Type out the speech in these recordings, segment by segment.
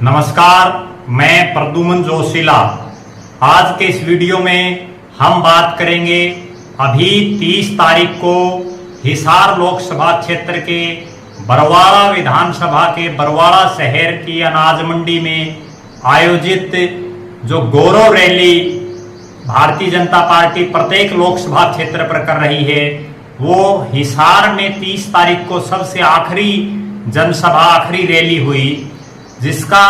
नमस्कार, मैं प्रद्युमन जोशीला। आज के इस वीडियो में हम बात करेंगे अभी 30 तारीख को हिसार लोकसभा क्षेत्र के बरवाड़ा विधानसभा के बरवाड़ा शहर की अनाज मंडी में आयोजित जो गौरव रैली भारतीय जनता पार्टी प्रत्येक लोकसभा क्षेत्र पर कर रही है, वो हिसार में 30 तारीख को सबसे आखिरी जनसभा, आखिरी रैली हुई, जिसका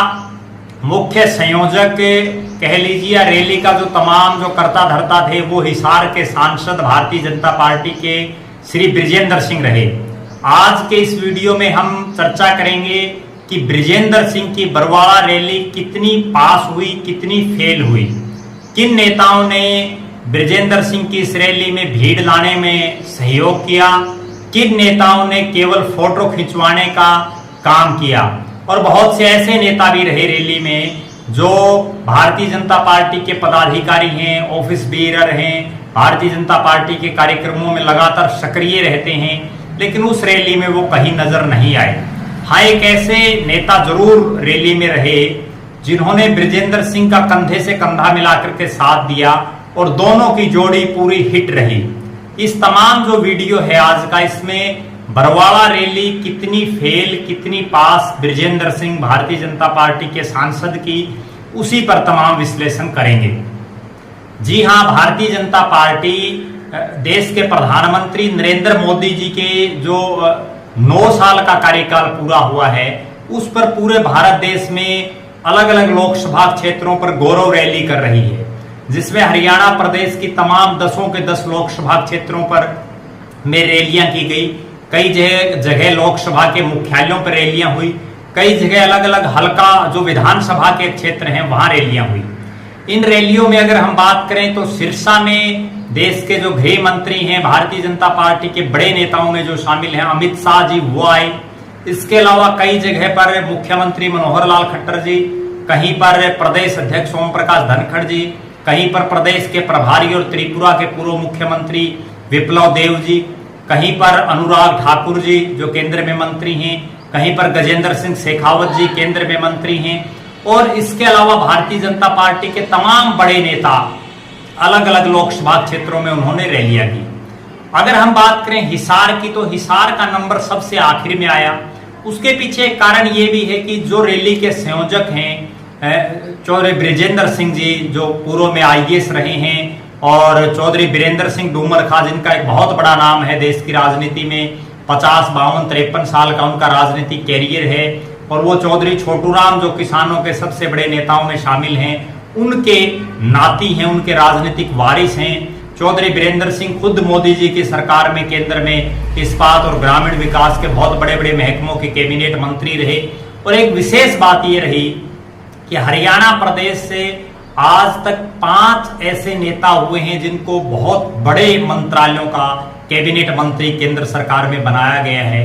मुख्य संयोजक कह लीजिए या रैली का जो तमाम जो कर्ता धर्ता थे वो हिसार के सांसद भारतीय जनता पार्टी के श्री बृजेंद्र सिंह रहे। आज के इस वीडियो में हम चर्चा करेंगे कि बृजेंद्र सिंह की बरवाड़ा रैली कितनी पास हुई, कितनी फेल हुई, किन नेताओं ने बृजेंद्र सिंह की इस रैली में भीड़ लाने में सहयोग किया, किन नेताओं ने केवल फोटो खिंचवाने का काम किया। और बहुत से ऐसे नेता भी रहे रैली में जो भारतीय जनता पार्टी के पदाधिकारी हैं, ऑफिस बेरर हैं, भारतीय जनता पार्टी के कार्यक्रमों में लगातार सक्रिय रहते हैं, लेकिन उस रैली में वो कहीं नजर नहीं आए। हाँ, एक ऐसे नेता जरूर रैली में रहे जिन्होंने बृजेंद्र सिंह का कंधे से कंधा मिलाकर के साथ दिया और दोनों की जोड़ी पूरी हिट रही। इस तमाम जो वीडियो है आज का, इसमें बरवाड़ा रैली कितनी फेल, कितनी पास बृजेंद्र सिंह भारतीय जनता पार्टी के सांसद की, उसी पर तमाम विश्लेषण करेंगे। जी हाँ, भारतीय जनता पार्टी देश के प्रधानमंत्री नरेंद्र मोदी जी के जो 9 साल का कार्यकाल पूरा हुआ है, उस पर पूरे भारत देश में अलग अलग लोकसभा क्षेत्रों पर गौरव रैली कर रही है, जिसमें हरियाणा प्रदेश की तमाम 10 के 10 लोकसभा क्षेत्रों पर में रैलियां की गई। कई जगह लोकसभा के मुख्यालयों पर रैलियां हुई, कई जगह अलग अलग हल्का जो विधानसभा के क्षेत्र हैं वहां रैलियां हुई। इन रैलियों में अगर हम बात करें तो सिरसा में देश के जो गृह मंत्री हैं, भारतीय जनता पार्टी के बड़े नेताओं में जो शामिल हैं, अमित शाह जी वो आए। इसके अलावा कई जगह पर मुख्यमंत्री मनोहर लाल खट्टर जी, कहीं पर प्रदेश अध्यक्ष ओम प्रकाश धनखड़ जी, कहीं पर प्रदेश के प्रभारी और त्रिपुरा के पूर्व मुख्यमंत्री विप्लव देव जी, कहीं पर अनुराग ठाकुर जी जो केंद्र में मंत्री हैं, कहीं पर गजेंद्र सिंह शेखावत जी केंद्र में मंत्री हैं, और इसके अलावा भारतीय जनता पार्टी के तमाम बड़े नेता अलग अलग लोकसभा क्षेत्रों में उन्होंने रैलियां की। अगर हम बात करें हिसार की, तो हिसार का नंबर सबसे आखिर में आया। उसके पीछे एक कारण ये भी है कि जो रैली के संयोजक हैं चौधरी बृजेंद्र सिंह जी, जो पूर्व में IAS रहे हैं, और चौधरी बीरेंद्र सिंह डूमरखा, जिनका एक बहुत बड़ा नाम है देश की राजनीति में, 50, 52, 53 साल का उनका राजनीतिक कैरियर है, और वो चौधरी छोटूराम जो किसानों के सबसे बड़े नेताओं में शामिल हैं, उनके नाती हैं, उनके राजनीतिक वारिस हैं। चौधरी बीरेंद्र सिंह खुद मोदी जी की सरकार में केंद्र में इस्पात और ग्रामीण विकास के बहुत बड़े बड़े महकमों के कैबिनेट मंत्री रहे। और एक विशेष बात ये रही कि हरियाणा प्रदेश से आज तक 5 ऐसे नेता हुए हैं जिनको बहुत बड़े मंत्रालयों का कैबिनेट मंत्री केंद्र सरकार में बनाया गया है,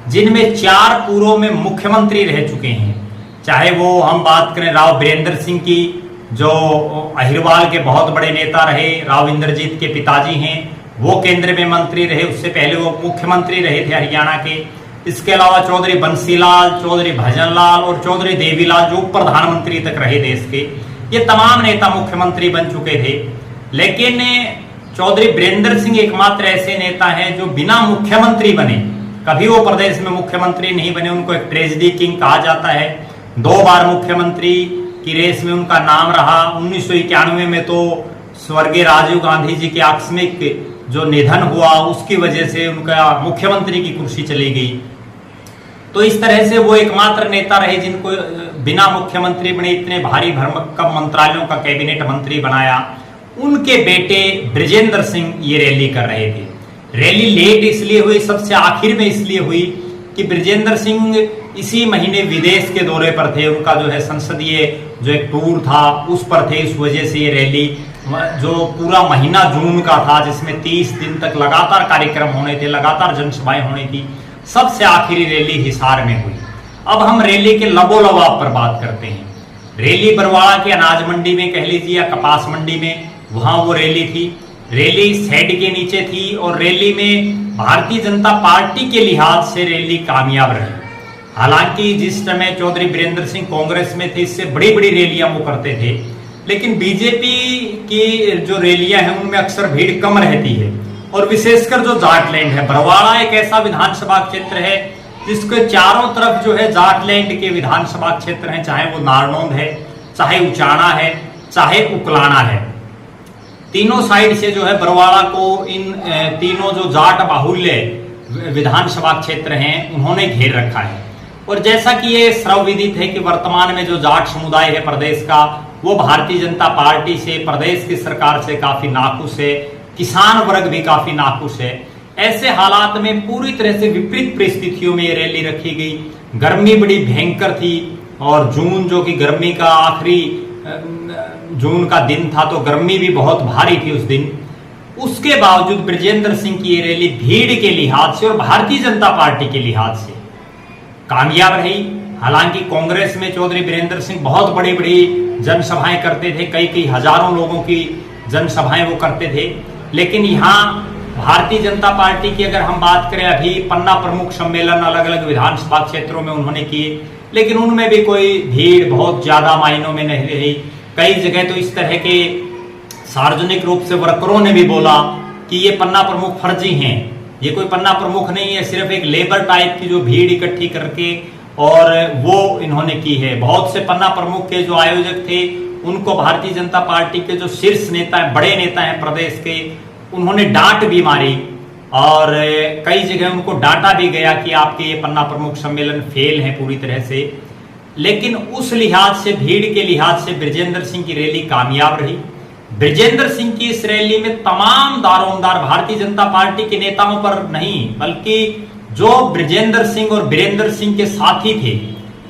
जिनमें 4 पूर्व में मुख्यमंत्री रह चुके हैं। चाहे वो हम बात करें राव बीरेंद्र सिंह की, जो अहिरवाल के बहुत बड़े नेता रहे, राव इंद्रजीत के पिताजी हैं, वो केंद्र में मंत्री रहे, उससे पहले वो मुख्यमंत्री रहे थे हरियाणा के। इसके अलावा चौधरी बंसीलाल, चौधरी भजनलाल और चौधरी देवीलाल जो प्रधानमंत्री तक रहे देश के, ये तमाम नेता मुख्यमंत्री बन चुके थे। लेकिन चौधरी बीरेंद्र सिंह एकमात्र ऐसे नेता हैं जो बिना मुख्यमंत्री बने, कभी वो प्रदेश में मुख्यमंत्री नहीं बने। उनको एक ट्रेजेडी किंग कहा जाता है। 2 बार मुख्यमंत्री की रेस में उनका नाम रहा। 1991 में तो स्वर्गीय राजीव गांधी जी के आकस्मिक जो निधन हुआ, उसकी वजह से उनका मुख्यमंत्री की कुर्सी चली गई। तो इस तरह से वो एकमात्र नेता रहे जिनको बिना मुख्यमंत्री बने इतने भारी भरकम मंत्रालयों का कैबिनेट मंत्री बनाया। उनके बेटे बृजेंद्र सिंह ये रैली कर रहे थे। रैली लेट इसलिए हुई, सबसे आखिर में इसलिए हुई कि बृजेंद्र सिंह इसी महीने विदेश के दौरे पर थे। उनका जो है संसदीय जो एक टूर था उस पर थे। इस वजह से ये रैली जो पूरा महीना जून का था, जिसमें 30 दिन तक लगातार कार्यक्रम होने थे, लगातार जनसभाएं होनी थी, सबसे आखिरी रैली हिसार में हुई। अब हम रैली के लबोलबाब पर बात करते हैं। रैली बरवाड़ा के अनाज मंडी में कह लीजिए या कपास मंडी में, वहां वो रैली थी। रैली शेड के नीचे थी और रैली में भारतीय जनता पार्टी के लिहाज से रैली कामयाब रही। हालांकि जिस समय चौधरी बीरेंद्र सिंह कांग्रेस में थे, इससे बड़ी बड़ी रैलियां वो करते थे, लेकिन बीजेपी की जो रैलियां हैं उनमें अक्सर भीड़ कम रहती है। और विशेषकर जो जाटलैंड है, बरवाड़ा एक ऐसा विधानसभा क्षेत्र है जिसके चारों तरफ जो है जाटलैंड के विधानसभा क्षेत्र हैं, चाहे वो नारनौंद है, चाहे उचाना है, चाहे उकलाना है। तीनों साइड से जो है बरवाड़ा को इन तीनों जो जाट बाहुल्य विधानसभा क्षेत्र हैं उन्होंने घेर रखा है। और जैसा कि ये सर्वविदित है कि वर्तमान में जो जाट समुदाय है प्रदेश का, वो भारतीय जनता पार्टी से, प्रदेश की सरकार से काफी नाखुश है, किसान वर्ग भी काफी नाखुश है। ऐसे हालात में पूरी तरह से विपरीत परिस्थितियों में ये रैली रखी गई। गर्मी बड़ी भयंकर थी और जून जो कि गर्मी का आखिरी जून का दिन था, तो गर्मी भी बहुत भारी थी उस दिन। उसके बावजूद ब्रजेंद्र सिंह की ये रैली भीड़ के लिहाज से और भारतीय जनता पार्टी के लिहाज से कामयाब रही। हालांकि कांग्रेस में चौधरी बीरेंद्र सिंह बहुत बड़ी बड़ी जनसभाएं करते थे, कई कई हजारों लोगों की जनसभाएं वो करते थे, लेकिन यहाँ भारतीय जनता पार्टी की अगर हम बात करें, अभी पन्ना प्रमुख सम्मेलन अलग अलग विधानसभा क्षेत्रों में उन्होंने किए, लेकिन उनमें भी कोई भीड़ बहुत ज्यादा मायनों में नहीं रही। कई जगह तो इस तरह के सार्वजनिक रूप से वर्करों ने भी बोला कि ये पन्ना प्रमुख फर्जी हैं, ये कोई पन्ना प्रमुख नहीं है, सिर्फ एक लेबर टाइप की जो भीड़ इकट्ठी करके और वो इन्होंने की है। बहुत से पन्ना प्रमुख के जो आयोजक थे उनको भारतीय जनता पार्टी के जो शीर्ष नेता हैं, बड़े नेता हैं प्रदेश के, उन्होंने डांट भी मारी और कई जगह उनको डांटा भी गया कि आपके ये पन्ना प्रमुख सम्मेलन फेल है पूरी तरह से। लेकिन उस लिहाज से, भीड़ के लिहाज से ब्रजेंद्र सिंह की रैली कामयाब रही। ब्रजेंद्र सिंह की इस रैली में तमाम दारोमदार भारतीय जनता पार्टी के नेताओं पर नहीं, बल्कि जो ब्रजेंद्र सिंह और बीरेंद्र सिंह के साथी थे,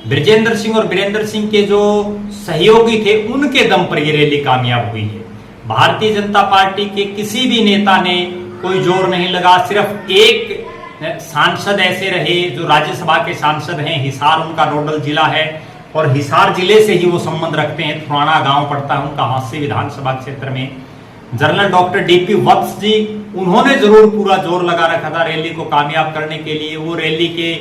ब्रजेंद्र सिंह और बीरेंद्र सिंह के जो सहयोगी थे, उनके दम पर यह रैली कामयाब हुई है। भारतीय जनता पार्टी के किसी भी नेता ने कोई जोर नहीं लगा। सिर्फ एक सांसद ऐसे रहे जो राज्यसभा के सांसद हैं, हिसार उनका नोडल जिला है और हिसार जिले से ही वो संबंध रखते हैं। पुराना गांव पड़ता है उनका हांसी विधानसभा क्षेत्र में। जनरल डॉक्टर डीपी वत्स जी, उन्होंने जरूर पूरा जोर लगा रखा था रैली को कामयाब करने के लिए। वो रैली के,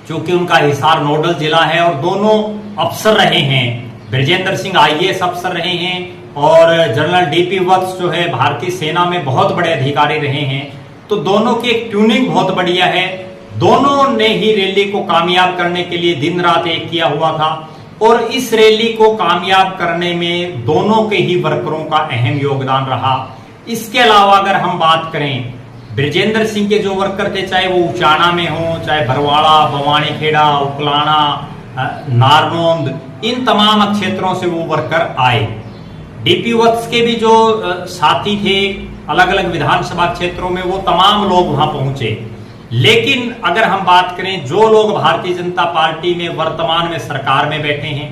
चूंकि उनका हिसार नोडल जिला है और दोनों अफसर रहे हैं, ब्रजेंद्र सिंह आईएएस अफसर रहे हैं और जनरल डीपी वत्स जो है भारतीय सेना में बहुत बड़े अधिकारी रहे हैं, तो दोनों की एक ट्यूनिंग बहुत बढ़िया है। दोनों ने ही रैली को कामयाब करने के लिए दिन रात एक किया हुआ था और इस रैली को कामयाब करने में दोनों के ही वर्करों का अहम योगदान रहा। इसके अलावा अगर हम बात करें, ब्रजेंद्र सिंह के जो वर्कर थे, चाहे वो उचाना में हो, चाहे भरवाड़ा, भवानीखेड़ा, उकलाना, नारनौंद, इन तमाम क्षेत्रों से वो वर्कर आए। डीपी वत्स के भी जो साथी थे अलग अलग विधानसभा क्षेत्रों में, वो तमाम लोग वहां पहुंचे। लेकिन अगर हम बात करें, जो लोग भारतीय जनता पार्टी में वर्तमान में सरकार में बैठे हैं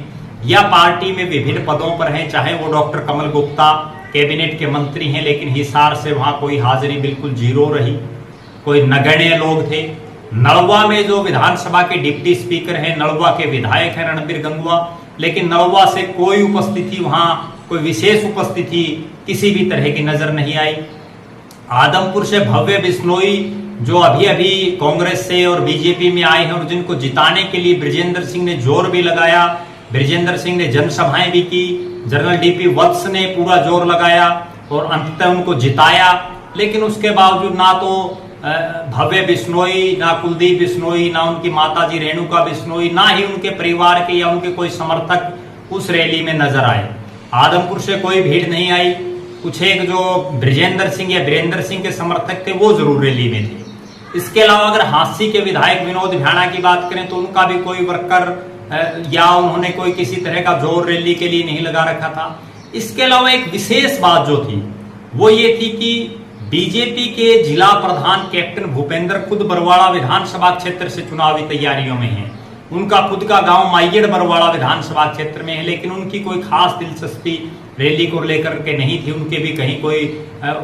या पार्टी में विभिन्न पदों पर हैं, चाहे वो डॉक्टर कमल गुप्ता कैबिनेट के मंत्री हैं, लेकिन हिसार से वहां कोई हाजिरी बिल्कुल जीरो रही, कोई नगण्य लोग थे। नलवा में जो विधानसभा के डिप्टी स्पीकर हैं, नलवा के विधायक हैं रणबीर गंगवा, लेकिन नलवा से कोई उपस्थिति, वहां कोई विशेष उपस्थिति किसी भी तरह की नजर नहीं आई। आदमपुर से भव्य बिश्नोई जो अभी अभी कांग्रेस से और बीजेपी में आए हैं और जिनको जिताने के लिए ब्रजेंद्र सिंह ने जोर भी लगाया, ब्रजेंद्र सिंह ने जनसभाएं भी की, जनरल डीपी वत्स ने पूरा जोर लगाया और अंततः उनको जिताया। लेकिन उसके बावजूद ना तो भव्य बिश्नोई, ना कुलदीप बिश्नोई, ना उनकी माताजी रेणुका बिश्नोई, ना ही उनके परिवार के या उनके कोई समर्थक उस रैली में नजर आए। आदमपुर से कोई भीड़ नहीं आई। कुछ एक जो ब्रजेंद्र सिंह या बीरेंद्र सिंह के समर्थक थे वो जरूर रैली में थे। इसके अलावा अगर हांसी के विधायक विनोद भ्याणा की बात करें तो उनका भी कोई वर्कर या उन्होंने कोई किसी तरह का जोर रैली के लिए नहीं लगा रखा था। इसके अलावा एक विशेष बात जो थी वो ये थी कि बीजेपी के जिला प्रधान कैप्टन भूपेंद्र खुद बरवाड़ा विधानसभा क्षेत्र से चुनावी तैयारियों में हैं। उनका खुद का गांव माइयड़ बरवाड़ा विधानसभा क्षेत्र में है, लेकिन उनकी कोई खास दिलचस्पी रैली को लेकर के नहीं थी। उनके भी कहीं कोई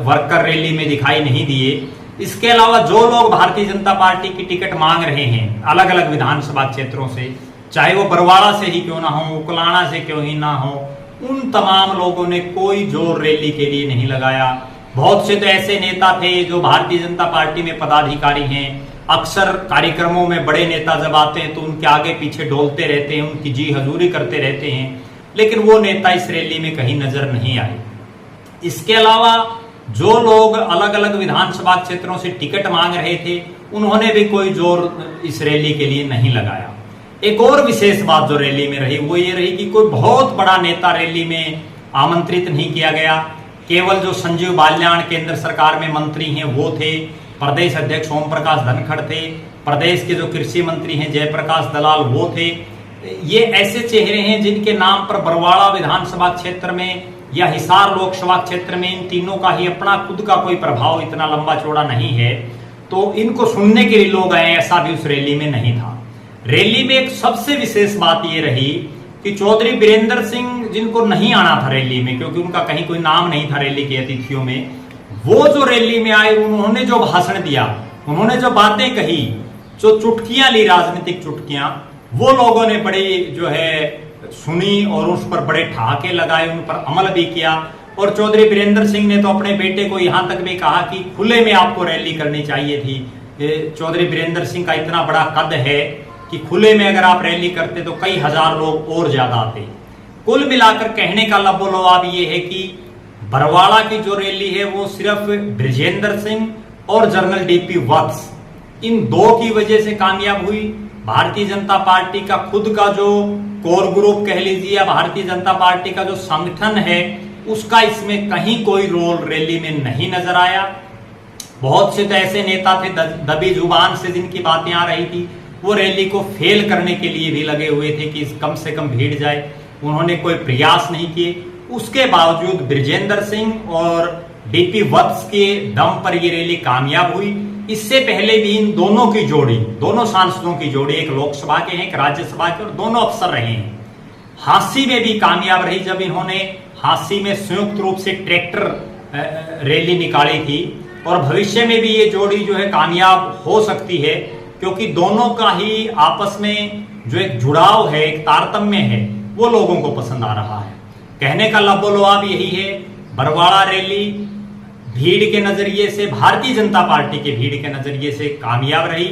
वर्कर रैली में दिखाई नहीं दिए। इसके अलावा जो लोग भारतीय जनता पार्टी की टिकट मांग रहे हैं अलग अलग विधानसभा क्षेत्रों से, चाहे वो बरवाड़ा से ही क्यों ना हो, उकलाना से क्यों ही ना हो, उन तमाम लोगों ने कोई जोर रैली के लिए नहीं लगाया। बहुत से तो ऐसे नेता थे जो भारतीय जनता पार्टी में पदाधिकारी हैं, अक्सर कार्यक्रमों में बड़े नेता जब आते हैं तो उनके आगे पीछे डोलते रहते हैं, उनकी जी हजूरी करते रहते हैं, लेकिन वो नेता इस रैली में कहीं नजर नहीं आए। इसके अलावा जो लोग अलग अलग विधानसभा क्षेत्रों से टिकट मांग रहे थे, उन्होंने भी कोई जोर इस रैली के लिए नहीं लगाया। एक और विशेष बात जो रैली में रही वो ये रही कि कोई बहुत बड़ा नेता रैली में आमंत्रित नहीं किया गया। केवल जो संजीव बाल्याण केंद्र सरकार में मंत्री हैं वो थे, प्रदेश अध्यक्ष ओम प्रकाश धनखड़ थे, प्रदेश के जो कृषि मंत्री हैं जयप्रकाश दलाल वो थे। ये ऐसे चेहरे हैं जिनके नाम पर बरवाड़ा विधानसभा क्षेत्र में या हिसार लोकसभा क्षेत्र में इन तीनों का ही अपना खुद का कोई प्रभाव इतना लंबा चौड़ा नहीं है, तो इनको सुनने के लिए लोग आए, ऐसा भी उस रैली में नहीं था। रैली में एक सबसे विशेष बात ये रही कि चौधरी बीरेंद्र सिंह, जिनको नहीं आना था रैली में क्योंकि उनका कहीं कोई नाम नहीं था रैली के अतिथियों में, वो जो रैली में आए, उन्होंने जो भाषण दिया, उन्होंने जो बातें कही, जो चुटकियां ली, राजनीतिक चुटकियां, वो लोगों ने बड़ी जो है सुनी और उस पर बड़े ठहाके लगाए, उन पर अमल भी किया। और चौधरी बीरेंद्र सिंह ने तो अपने बेटे को यहां तक भी कहा कि खुले में आपको रैली करनी चाहिए थी। चौधरी बीरेंद्र सिंह का इतना बड़ा कद है कि खुले में अगर आप रैली करते तो कई हजार लोग और ज्यादा आते। कुल मिलाकर कहने का लबोलवाब ये है कि बरवाड़ा की जो रैली है वो सिर्फ बृजेंद्र सिंह और जनरल डीपी वत्स, इन दो की वजह से कामयाब हुई। भारतीय जनता पार्टी का खुद का जो कोर ग्रुप कह लीजिए या भारतीय जनता पार्टी का जो संगठन है, उसका इसमें कहीं कोई रोल रैली में नहीं नजर आया। बहुत से तो ऐसे नेता थे दबी जुबान से जिनकी बातें आ रही थी, वो रैली को फेल करने के लिए भी लगे हुए थे कि कम से कम भीड़ जाए, उन्होंने कोई प्रयास नहीं किए। उसके बावजूद बृजेंद्र सिंह और डीपी वत्स के दम पर ये रैली कामयाब हुई। इससे पहले भी इन दोनों की जोड़ी, दोनों सांसदों की जोड़ी, एक लोकसभा के हैं एक राज्यसभा के, और दोनों अफसर रहे हैं, हांसी में भी कामयाब रही जब इन्होंने हांसी में संयुक्त रूप से ट्रैक्टर रैली निकाली थी। और भविष्य में भी ये जोड़ी जो है कामयाब हो सकती है, क्योंकि दोनों का ही आपस में जो एक जुड़ाव है, एक तारतम्य है, वो लोगों को पसंद आ रहा है। कहने का लबोलवाब यही है, बरवाड़ा रैली भीड़ के नजरिए से, भारतीय जनता पार्टी के भीड़ के नजरिए से कामयाब रही,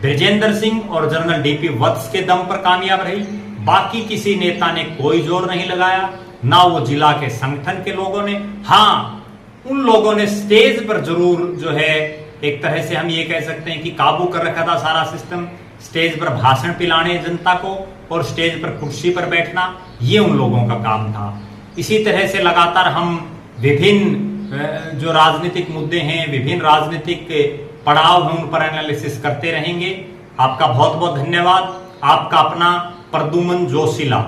बृजेंद्र सिंह और जनरल डीपी वत्स के दम पर कामयाब रही। बाकी किसी नेता ने कोई जोर नहीं लगाया, ना वो जिला के संगठन के लोगों ने। हाँ, उन लोगों ने स्टेज पर जरूर जो है एक तरह से हम ये कह सकते हैं कि काबू कर रखा था सारा सिस्टम। स्टेज पर भाषण पिलाने जनता को और स्टेज पर कुर्सी पर बैठना, ये उन लोगों का काम था। इसी तरह से लगातार हम विभिन्न जो राजनीतिक मुद्दे हैं, विभिन्न राजनीतिक पड़ाव हैं, उन पर एनालिसिस करते रहेंगे। आपका बहुत बहुत धन्यवाद। आपका अपना प्रद्युमन जोशीला।